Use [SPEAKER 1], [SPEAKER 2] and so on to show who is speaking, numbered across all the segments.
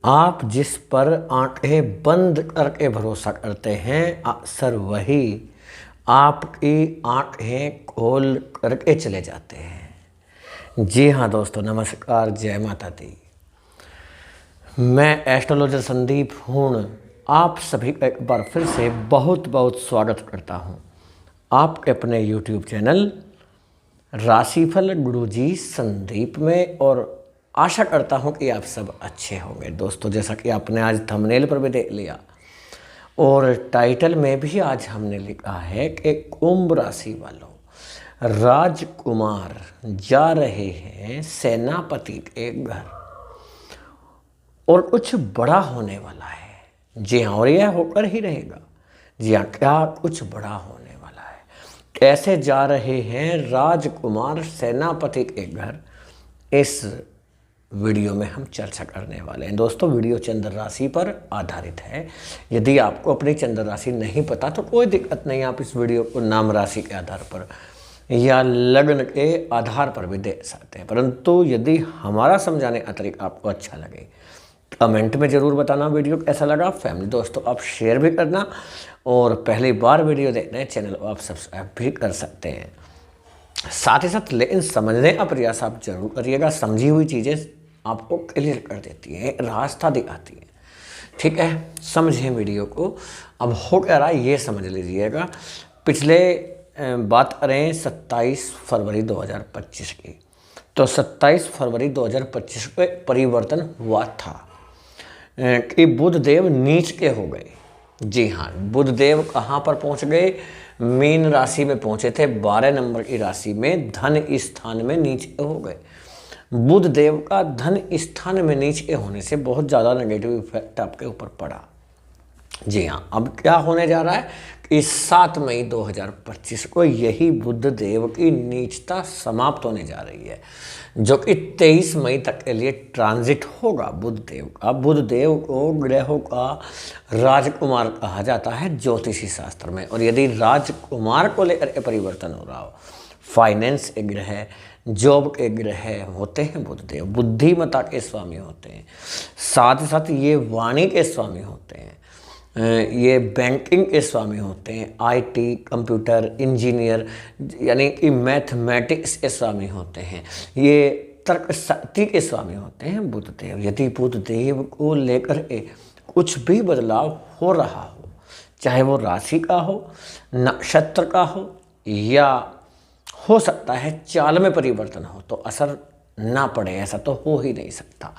[SPEAKER 1] आप जिस पर आंखें बंद करके भरोसा करते हैं अक्सर वही आपकी आंखें खोल करके चले जाते हैं। जी हाँ दोस्तों, नमस्कार, जय माता दी। मैं एस्ट्रोलॉजर संदीप हूँ। आप सभी का एक बार फिर से बहुत बहुत स्वागत करता हूँ आपके अपने यूट्यूब चैनल राशिफल गुरुजी संदीप में, और आशा करता हूँ कि आप सब अच्छे होंगे। दोस्तों, जैसा कि आपने आज थंबनेल पर भी देख लिया और टाइटल में भी आज हमने लिखा है कि कुंभ राशि वालों, राजकुमार जा रहे हैं सेनापति के घर और कुछ बड़ा होने वाला है। जी हाँ, और यह होकर ही रहेगा। जी हाँ, क्या कुछ बड़ा होने वाला है, कैसे जा रहे हैं राजकुमार सेनापति के घर, इस वीडियो में हम चर्चा करने वाले हैं। दोस्तों, वीडियो चंद्र राशि पर आधारित है। यदि आपको अपनी चंद्र राशि नहीं पता तो कोई दिक्कत नहीं, आप इस वीडियो को नाम राशि के आधार पर या लग्न के आधार पर भी देख सकते हैं। परंतु यदि हमारा समझाने का तरीका आपको अच्छा लगे, कमेंट में ज़रूर बताना वीडियो कैसा लगा। फैमिली दोस्तों आप शेयर भी करना, और पहली बार वीडियो देख रहे हैं चैनल को आप सब्सक्राइब भी कर सकते हैं। साथ ही साथ लेकिन समझने का प्रयास आप जरूर करिएगा। समझी हुई चीज़ें आपको क्लियर कर देती है, रास्ता दिखाती है। ठीक है, समझें वीडियो को। अब हो क्या रहा है ये समझ लीजिएगा। पिछले बात करें 27 फरवरी 2025 की, तो 27 फरवरी 2025 को एक परिवर्तन हुआ था कि बुध देव नीच के हो गए। जी हाँ, बुध देव कहाँ पर पहुँच गए? मीन राशि में पहुँचे थे, 12 नंबर की राशि में धन स्थान में नीचे हो गए। बुध देव का धन स्थान में नीचे होने से बहुत ज़्यादा नेगेटिव इफेक्ट आपके ऊपर पड़ा। जी हाँ, अब क्या होने जा रहा है कि 7 मई 2025 को यही बुध देव की नीचता समाप्त होने जा रही है, जो कि 23 मई तक के लिए ट्रांजिट होगा बुध देव का। बुध देव को ग्रहों का राजकुमार कहा जाता है ज्योतिषी शास्त्र में, और यदि राजकुमार को लेकर के परिवर्तन हो रहा हो, फाइनेंस के ग्रह, जॉब के ग्रह होते हैं बुध देव, बुद्धिमत्ता के स्वामी होते हैं, साथ ही साथ ये वाणी के स्वामी होते हैं, ये बैंकिंग के स्वामी होते हैं, आईटी, कंप्यूटर, इंजीनियर यानी कि मैथमेटिक्स के स्वामी होते हैं, ये तर्क शक्ति के स्वामी होते हैं बुध देव। यदि बुध देव को लेकर के कुछ भी बदलाव हो रहा हो, चाहे वो राशि का हो, नक्षत्र का हो, या हो सकता है चाल में परिवर्तन हो, तो असर ना पड़े, ऐसा तो हो ही नहीं सकता।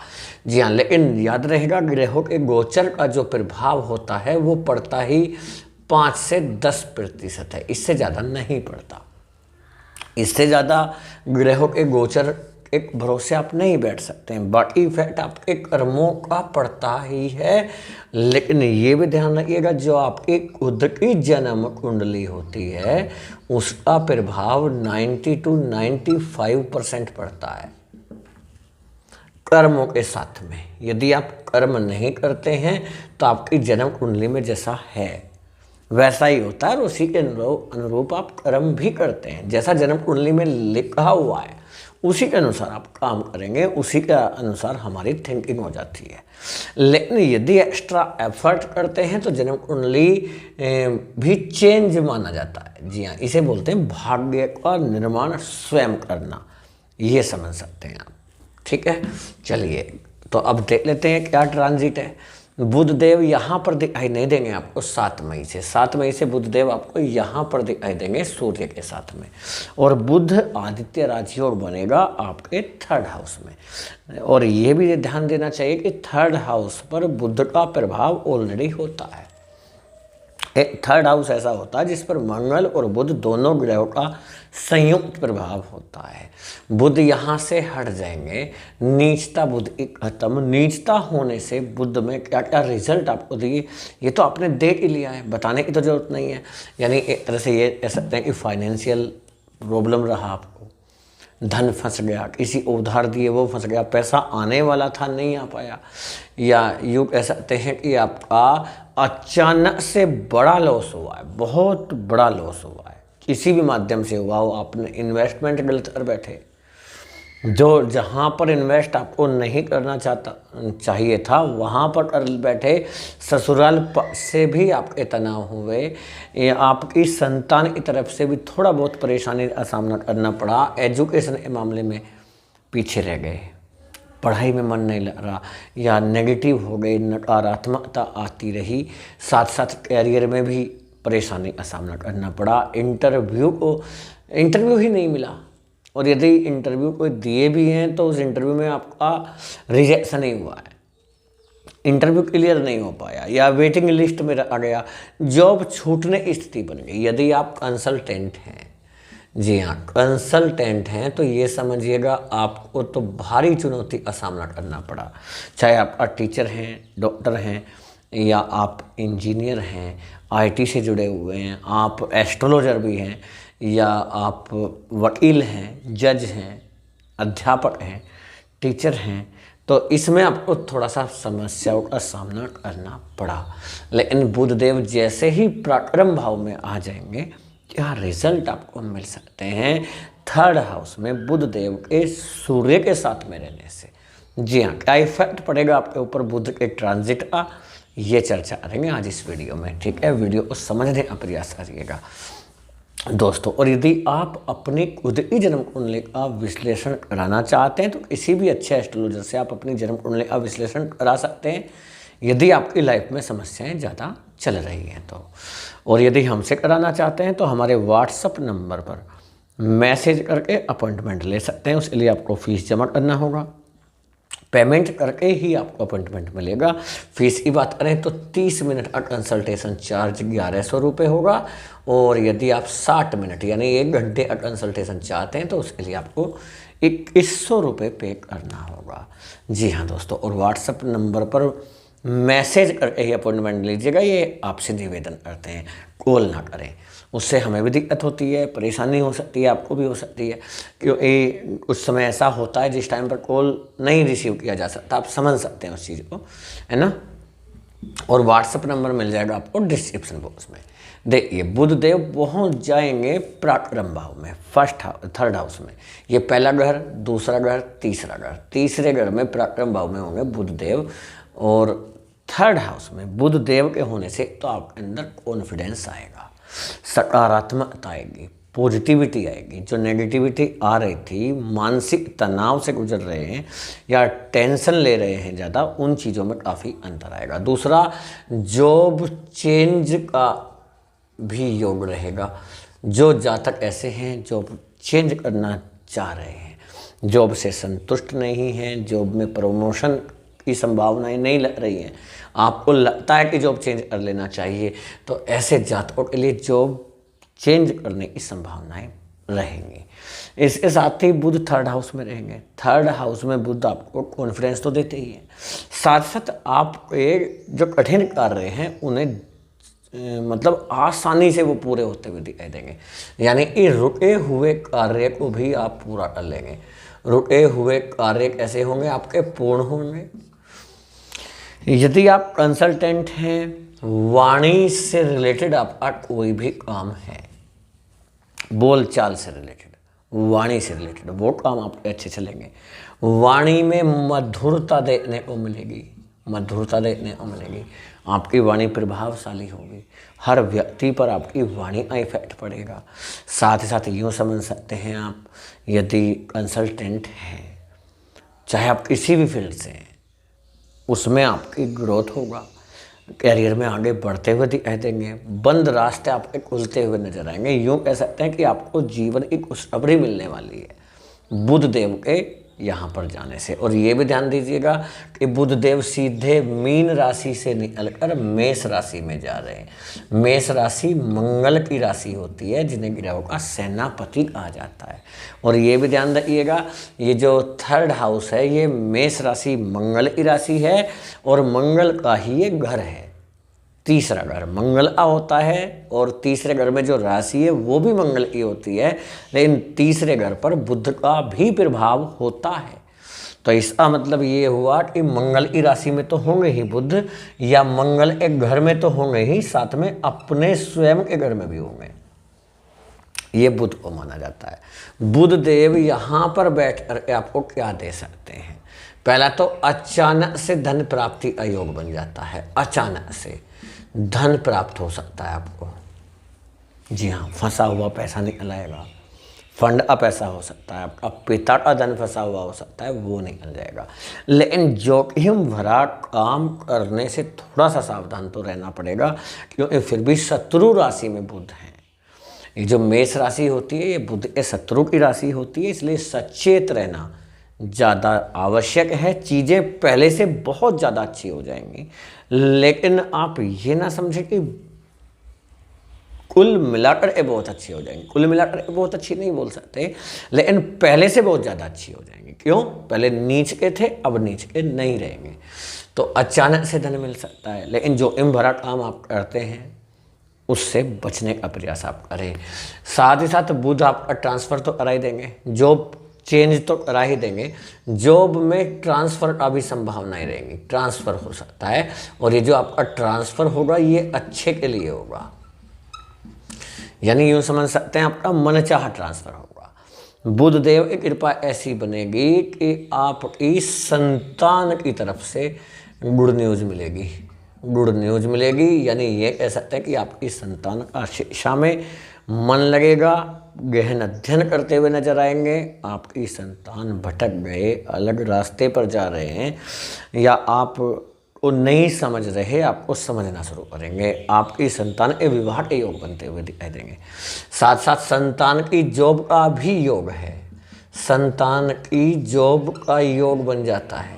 [SPEAKER 1] जी हाँ, लेकिन याद रहेगा ग्रहों के गोचर का जो प्रभाव होता है वो पड़ता ही 5 से 10% है, इससे ज़्यादा नहीं पड़ता। इससे ज़्यादा ग्रहों के गोचर एक भरोसे आप नहीं बैठ सकते हैं। बाकी इफेक्ट आपके कर्मों का पड़ता ही है, लेकिन ये भी ध्यान रखिएगा जो आपकी खुद की जन्म कुंडली होती है उसका प्रभाव 90 to 95% पड़ता है कर्मों के साथ में। यदि आप कर्म नहीं करते हैं तो आपकी जन्म कुंडली में जैसा है वैसा ही होता है, और उसी के अनुरूप आप कर्म भी करते हैं। जैसा जन्म कुंडली में लिखा हुआ है उसी के अनुसार आप काम करेंगे, उसी के अनुसार हमारी थिंकिंग हो जाती है। लेकिन यदि एक्स्ट्रा एफर्ट करते हैं तो जन्म कुंडली भी चेंज माना जाता है। जी हाँ, इसे बोलते हैं भाग्य का निर्माण स्वयं करना, ये समझ सकते हैं आप। ठीक है, चलिए तो अब देख लेते हैं क्या ट्रांजिट है। बुध देव यहाँ पर दिखाई नहीं देंगे आपको 7 मई से। 7 मई से बुध देव आपको यहाँ पर दिखाई देंगे सूर्य के साथ में, और बुध आदित्य राजयोग बनेगा आपके 3rd हाउस में। और ये भी ध्यान देना चाहिए कि 3rd हाउस पर बुध का प्रभाव ऑलरेडी होता है। एक 3rd हाउस ऐसा होता है जिस पर मंगल और बुध दोनों ग्रहों का संयुक्त प्रभाव होता है। बुध यहाँ से हट जाएंगे, नीचता बुध की खत्म। नीचता होने से बुध में क्या क्या रिजल्ट आपको दिए ये तो आपने देख ही लिया है, बताने की तो जरूरत नहीं है। यानी एक तरह से ये कह सकते हैं कि फाइनेंशियल प्रॉब्लम रहा, आपको धन फंस गया, किसी उधार दिए वो फंस गया, पैसा आने वाला था नहीं आ पाया, या यूँ कह सकते हैं कि आपका अचानक से बड़ा लॉस हुआ है, बहुत बड़ा लॉस हुआ है, किसी भी माध्यम से हुआ हो, आपने इन्वेस्टमेंट गलत कर बैठे, जो जहाँ पर इन्वेस्ट आपको नहीं करना चाहिए था वहाँ पर कर बैठे, ससुराल से भी आपके तनाव हुए, या आपकी संतान की तरफ से भी थोड़ा बहुत परेशानी का सामना करना पड़ा, एजुकेशन के मामले में पीछे रह गए, पढ़ाई में मन नहीं लग रहा या नेगेटिव हो गई, नकारात्मकता आती रही, साथ साथ कैरियर में भी परेशानी का सामना करना पड़ा, इंटरव्यू ही नहीं मिला, और यदि इंटरव्यू कोई दिए भी हैं तो उस इंटरव्यू में आपका रिजेक्शन ही हुआ है, इंटरव्यू क्लियर नहीं हो पाया या वेटिंग लिस्ट में आ गया, जॉब छूटने की स्थिति बन गई। यदि आप कंसल्टेंट हैं, जी हाँ कंसल्टेंट हैं, तो ये समझिएगा आपको तो भारी चुनौती का सामना करना पड़ा, चाहे आप टीचर हैं, डॉक्टर हैं, या आप इंजीनियर हैं, आईटी से जुड़े हुए हैं, आप एस्ट्रोलॉजर भी हैं, या आप वकील हैं, जज हैं, अध्यापक हैं, टीचर हैं, तो इसमें आपको थोड़ा सा समस्याओं का सामना करना पड़ा। लेकिन बुधदेव जैसे ही पराक्रम भाव में आ जाएंगे, क्या रिजल्ट आपको मिल सकते हैं 3rd हाउस में बुधदेव के सूर्य के साथ में रहने से। जी हाँ, क्या इफेक्ट पड़ेगा आपके ऊपर बुध के ट्रांजिट का, ये चर्चा करेंगे आज इस वीडियो में। ठीक है, वीडियो को समझने का प्रयास करिएगा दोस्तों। और यदि आप अपनी खुद की जन्म कुंडली का विश्लेषण कराना चाहते हैं तो किसी भी अच्छे एस्ट्रोलॉजर से आप अपनी जन्म कुंडली का विश्लेषण करा सकते हैं, यदि आपकी लाइफ में समस्याएं ज़्यादा चल रही हैं तो। और यदि हमसे कराना चाहते हैं तो हमारे व्हाट्सएप नंबर पर मैसेज करके अपॉइंटमेंट ले सकते हैं। उसके लिए आपको फ़ीस जमा करना होगा, पेमेंट करके ही आपको अपॉइंटमेंट मिलेगा। फीस की बात करें तो 30 मिनट का कंसल्टेशन चार्ज 1100 रुपये होगा, और यदि आप 60 मिनट यानी 1 घंटे का कंसल्टेशन चाहते हैं तो उसके लिए आपको 2100 रुपये पे करना होगा। जी हाँ दोस्तों, और व्हाट्सएप नंबर पर मैसेज करके ही अपॉइंटमेंट लीजिएगा, ये आपसे निवेदन करते हैं, कॉल ना करें, उससे हमें भी दिक्कत होती है, परेशानी हो सकती है, आपको भी हो सकती है, क्योंकि उस समय ऐसा होता है जिस टाइम पर कॉल नहीं रिसीव किया जा सकता, आप समझ सकते हैं उस चीज़ को, है ना। और व्हाट्सएप नंबर मिल जाएगा आपको डिस्क्रिप्शन बॉक्स में। देखिए, बुधदेव पहुंच जाएंगे पराक्रम भाव में 3rd हाउस में। ये पहला घर, दूसरा घर, तीसरा घर, तीसरे घर में पराक्रम भाव में होंगे बुधदेव, और 3rd हाउस में बुधदेव के होने से तो आपके अंदर कॉन्फिडेंस आएगा, सकारात्मकता आएगी, पॉजिटिविटी आएगी। जो नेगेटिविटी आ रही थी, मानसिक तनाव से गुजर रहे हैं या टेंशन ले रहे हैं ज़्यादा, उन चीज़ों में काफ़ी अंतर आएगा। दूसरा, जॉब चेंज का भी योग रहेगा। जो जातक ऐसे हैं जॉब चेंज करना चाह रहे हैं, जॉब से संतुष्ट नहीं हैं, जॉब में प्रमोशन की संभावनाएं नहीं लग रही हैं, आपको लगता है कि जॉब चेंज कर लेना चाहिए, तो ऐसे जातकों के लिए जॉब चेंज करने की संभावनाएं रहेंगी। इसके साथ ही बुध 3rd हाउस में रहेंगे। 3rd हाउस में बुध आपको कॉन्फिडेंस तो देते ही हैं, साथ साथ आपके जो कठिन कार्य हैं उन्हें मतलब आसानी से वो पूरे होते हुए दिखाई देंगे, यानी कि रुके हुए कार्य को भी आप पूरा कर लेंगे। रुके हुए कार्य कैसे होंगे आपके? पूर्ण होंगे। यदि आप कंसल्टेंट हैं, वाणी से रिलेटेड आपका कोई भी काम है, बोलचाल से रिलेटेड, वाणी से रिलेटेड, वो काम आपके अच्छे चलेंगे। वाणी में मधुरता देखने को मिलेगी, मधुरता देखने को मिलेगी, आपकी वाणी प्रभावशाली होगी, हर व्यक्ति पर आपकी वाणी का इफेक्ट पड़ेगा। साथ ही साथ यूँ समझ सकते हैं आप, यदि कंसल्टेंट हैं, चाहे आप किसी भी फील्ड से हैं, उसमें आपकी ग्रोथ होगा, कैरियर में आगे बढ़ते हुए दिखाई देंगे, बंद रास्ते आपके खुलते हुए नजर आएंगे। यूँ कह सकते हैं कि आपको जीवन की खुशखबरी मिलने वाली है बुध देव के यहाँ पर जाने से। और ये भी ध्यान दीजिएगा कि बुध देव सीधे मीन राशि से निकलकर मेष राशि में जा रहे हैं। मेष राशि मंगल की राशि होती है, जिन्हें ग्रहों का सेनापति कहा जाता है। और ये भी ध्यान रखिएगा, ये जो 3rd हाउस है ये मेष राशि मंगल की राशि है, और मंगल का ही ये घर है। तीसरा घर मंगल का होता है, और तीसरे घर में जो राशि है वो भी मंगल की होती है, लेकिन तीसरे घर पर बुध का भी प्रभाव होता है। तो इसका मतलब ये हुआ कि मंगल की राशि में तो होंगे ही बुध, या मंगल एक घर में तो होंगे ही, साथ में अपने स्वयं के घर में भी होंगे। ये बुध को माना जाता है। बुध देव यहाँ पर बैठ कर आपको क्या दे सकते हैं? पहला तो अचानक से धन प्राप्ति का योग बन जाता है। अचानक से धन प्राप्त हो सकता है आपको। जी हाँ, फंसा हुआ पैसा निकल आएगा। फंड का पैसा हो सकता है, आपका पिता का धन फंसा हुआ हो सकता है, वो निकल जाएगा। लेकिन जोखिम भरा काम करने से थोड़ा सा सावधान तो रहना पड़ेगा, क्योंकि फिर भी शत्रु राशि में बुध है। ये जो मेष राशि होती है ये बुध के शत्रु की राशि होती है, इसलिए सचेत रहना ज़्यादा आवश्यक है। चीज़ें पहले से बहुत ज़्यादा अच्छी हो जाएंगी, लेकिन आप ये ना समझें कि कुल मिलाकर ये बहुत अच्छी हो जाएंगी। कुल मिलाकर ये बहुत अच्छी नहीं बोल सकते, लेकिन पहले से बहुत ज़्यादा अच्छी हो जाएंगी। क्यों? पहले नीच के थे, अब नीच के नहीं रहेंगे। तो अचानक से धन मिल सकता है, लेकिन जो भरा काम आप करते हैं उससे बचने का प्रयास आप करें। साथ ही साथ बुध आपका ट्रांसफ़र तो करा ही देंगे, जॉब चेंज तो करा ही देंगे। जॉब में ट्रांसफ़र का भी संभावनाएं रहेंगी, ट्रांसफ़र हो सकता है। और ये जो आपका ट्रांसफ़र होगा ये अच्छे के लिए होगा, यानी यूँ समझ सकते हैं आपका मनचाहा ट्रांसफ़र होगा। बुध देव की कृपा ऐसी बनेगी कि आपकी संतान की तरफ से गुड न्यूज़ मिलेगी। गुड न्यूज़ मिलेगी, यानी ये कह सकते हैं कि आपकी संतान का शिक्षा में मन लगेगा, गहन अध्ययन करते हुए नजर आएंगे। आपकी संतान भटक गए, अलग रास्ते पर जा रहे हैं, या आप को नहीं समझ रहे, आपको समझना शुरू करेंगे। आपकी संतान के विवाह के योग बनते हुए दिखाई देंगे। साथ साथ संतान की जॉब का भी योग है, संतान की जॉब का योग बन जाता है।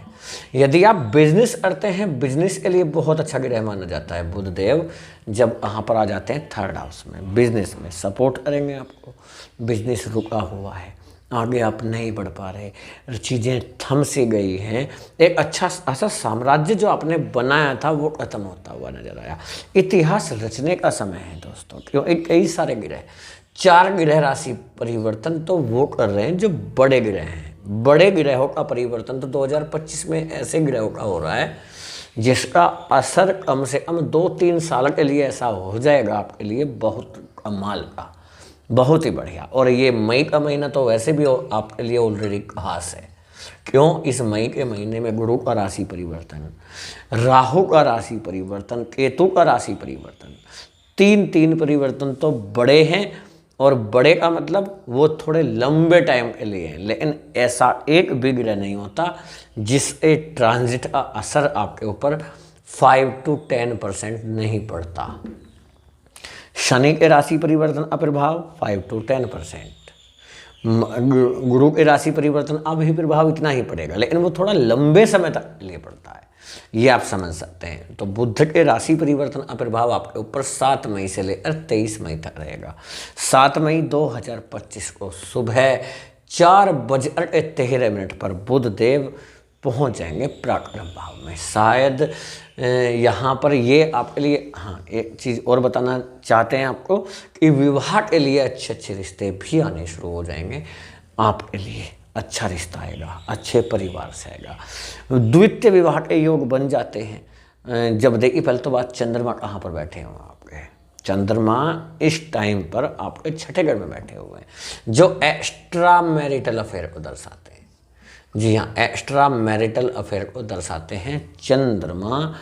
[SPEAKER 1] यदि आप बिजनेस करते हैं, बिजनेस के लिए बहुत अच्छा ग्रह माना जाता है बुध देव। जब यहाँ पर आ जाते हैं थर्ड हाउस में, बिजनेस में सपोर्ट करेंगे आपको। बिजनेस रुका हुआ है, आगे आप नहीं बढ़ पा रहे, चीज़ें थम सी गई हैं, एक अच्छा ऐसा साम्राज्य जो आपने बनाया था वो खत्म होता हुआ नजर आया। इतिहास रचने का समय है दोस्तों, क्योंकि कई सारे ग्रह, 4 ग्रह राशि परिवर्तन तो वो कर रहे हैं जो बड़े ग्रह हैं। बड़े ग्रहों का परिवर्तन तो 2025 में ऐसे ग्रहों का हो रहा है जिसका असर कम से कम 2-3 साल के लिए ऐसा हो जाएगा आपके लिए, बहुत कमाल का, बहुत ही बढ़िया। और ये मई का महीना तो वैसे भी आपके लिए ऑलरेडी खास है। क्यों? इस मई के महीने में गुरु का राशि परिवर्तन, राहु का राशि परिवर्तन, केतु का राशि परिवर्तन, 3 परिवर्तन तो बड़े हैं। और बड़े का मतलब वो थोड़े लंबे टाइम के लिए हैं, लेकिन ऐसा एक भी ग्रह नहीं होता जिससे ट्रांजिट का असर आपके ऊपर 5 to 10% नहीं पड़ता। शनि के राशि परिवर्तन का प्रभाव 5 to 10%, गुरु के राशि परिवर्तन का भी प्रभाव इतना ही पड़ेगा, लेकिन वो थोड़ा लंबे समय तक लिए पड़ता है, ये आप समझ सकते हैं। तो बुध के राशि परिवर्तन का प्रभाव आपके ऊपर 7 मई से लेकर 23 मई तक रहेगा। 7 मई 2025 को सुबह 4:13 पर बुध देव पहुंच जाएंगे पराक्रम भाव में। शायद यहाँ पर ये आपके लिए, हाँ, एक चीज़ और बताना चाहते हैं आपको कि विवाह के लिए अच्छे रिश्ते भी आने शुरू हो जाएंगे। आपके लिए अच्छा रिश्ता आएगा, अच्छे परिवार से आएगा। द्वितीय विवाह के योग बन जाते हैं। जब देखिए, पहले तो बात चंद्रमा कहाँ पर बैठे हुए आपके। चंद्रमा इस टाइम पर आपके छठे घर में बैठे हुए हैं, जो एक्स्ट्रा मैरिटल अफेयर को दर्शाते हैं। जी हाँ, एक्स्ट्रा मैरिटल अफेयर को दर्शाते हैं चंद्रमा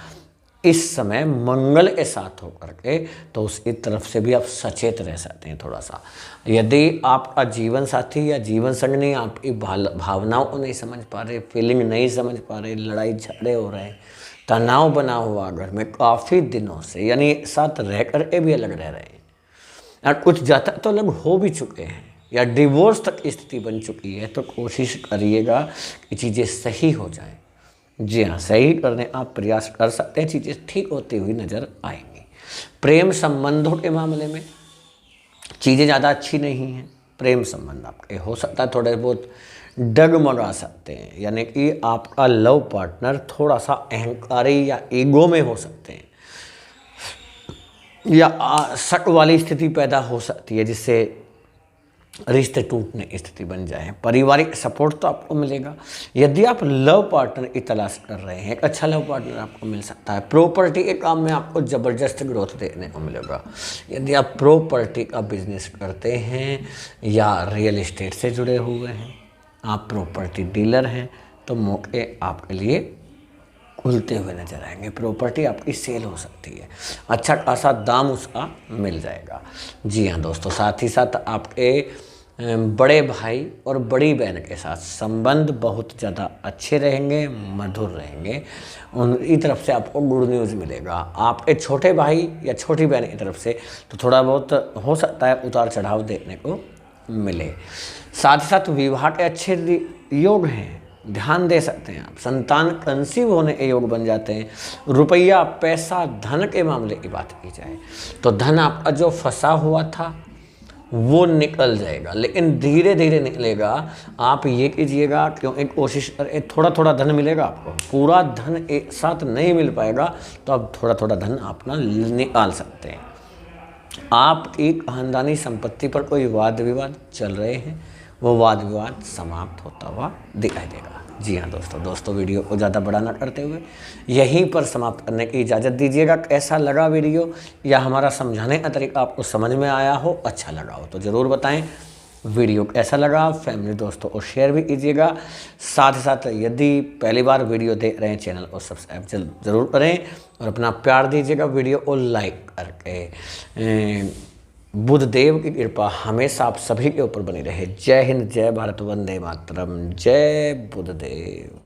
[SPEAKER 1] इस समय मंगल के साथ होकर के। तो उसकी तरफ से भी आप सचेत रह सकते हैं थोड़ा सा। यदि आपका जीवन साथी या जीवन संगनी आपकी भावनाओं को नहीं समझ पा रहे, फीलिंग नहीं समझ पा रहे, लड़ाई झगड़े हो रहे हैं, तनाव बना हुआ घर में काफ़ी दिनों से, यानी साथ रह कर के भी अलग रह रहे हैं, और कुछ जातक तो अलग हो भी चुके हैं या डिवोर्स तक की स्थिति बन चुकी है, तो कोशिश करिएगा कि चीज़ें सही हो जाएं। जी हाँ, सही करने आप प्रयास कर सकते हैं, चीज़ें ठीक होती हुई नज़र आएंगी। प्रेम संबंधों के मामले में चीज़ें ज़्यादा अच्छी नहीं हैं। प्रेम संबंध आपके हो सकता है थोड़े बहुत डगमगा सकते हैं, यानी कि आपका लव पार्टनर थोड़ा सा अहंकारी या ईगो में हो सकते हैं, या शक वाली स्थिति पैदा हो सकती है, जिससे रिश्ते टूटने की स्थिति बन जाए। पारिवारिक सपोर्ट तो आपको मिलेगा। यदि आप लव पार्टनर की तलाश कर रहे हैं, एक अच्छा लव पार्टनर आपको मिल सकता है। प्रॉपर्टी के काम में आपको ज़बरदस्त ग्रोथ देखने को मिलेगा। यदि आप प्रॉपर्टी का बिजनेस करते हैं या रियल इस्टेट से जुड़े हुए हैं, आप प्रॉपर्टी डीलर हैं, तो मौके आपके लिए खुलते हुए नजर आएंगे। प्रॉपर्टी आपकी सेल हो सकती है, अच्छा खासा दाम उसका मिल जाएगा। जी हाँ दोस्तों, साथ ही साथ आपके बड़े भाई और बड़ी बहन के साथ संबंध बहुत ज़्यादा अच्छे रहेंगे, मधुर रहेंगे। उनकी तरफ से आपको गुड न्यूज़ मिलेगा। आपके छोटे भाई या छोटी बहन की तरफ से तो थोड़ा बहुत हो सकता है उतार चढ़ाव देखने को मिले। साथ ही साथ विवाह के अच्छे योग हैं, ध्यान दे सकते हैं आप। संतान कंसीव होने के योग बन जाते हैं। रुपया, पैसा, धन के मामले की बात की जाए तो धन आपका जो फंसा हुआ था वो निकल जाएगा, लेकिन धीरे धीरे निकलेगा। आप ये कीजिएगा, क्योंकि कोशिश करें थोड़ा थोड़ा धन मिलेगा आपको। पूरा धन एक साथ नहीं मिल पाएगा, तो आप थोड़ा थोड़ा धन अपना निकाल सकते हैं। आपकी खानदानी संपत्ति पर कोई वाद विवाद चल रहे हैं, वो वाद विवाद समाप्त होता हुआ दिखाई देगा। जी हाँ दोस्तों, वीडियो को ज़्यादा बड़ा ना करते हुए यहीं पर समाप्त करने की इजाज़त दीजिएगा। कैसा लगा वीडियो, या हमारा समझाने का तरीका आपको समझ में आया हो, अच्छा लगा हो तो ज़रूर बताएं। वीडियो कैसा लगा फैमिली दोस्तों को शेयर भी कीजिएगा। साथ ही साथ यदि पहली बार वीडियो देख रहे हैं, चैनल को सब्सक्राइब ज़रूर करें और अपना प्यार दीजिएगा वीडियो को लाइक करके। बुद्धदेव की कृपा हमेशा आप सभी के ऊपर बनी रहे। जय हिंद, जय भारत, वंदे मातरम, जय बुद्धदेव।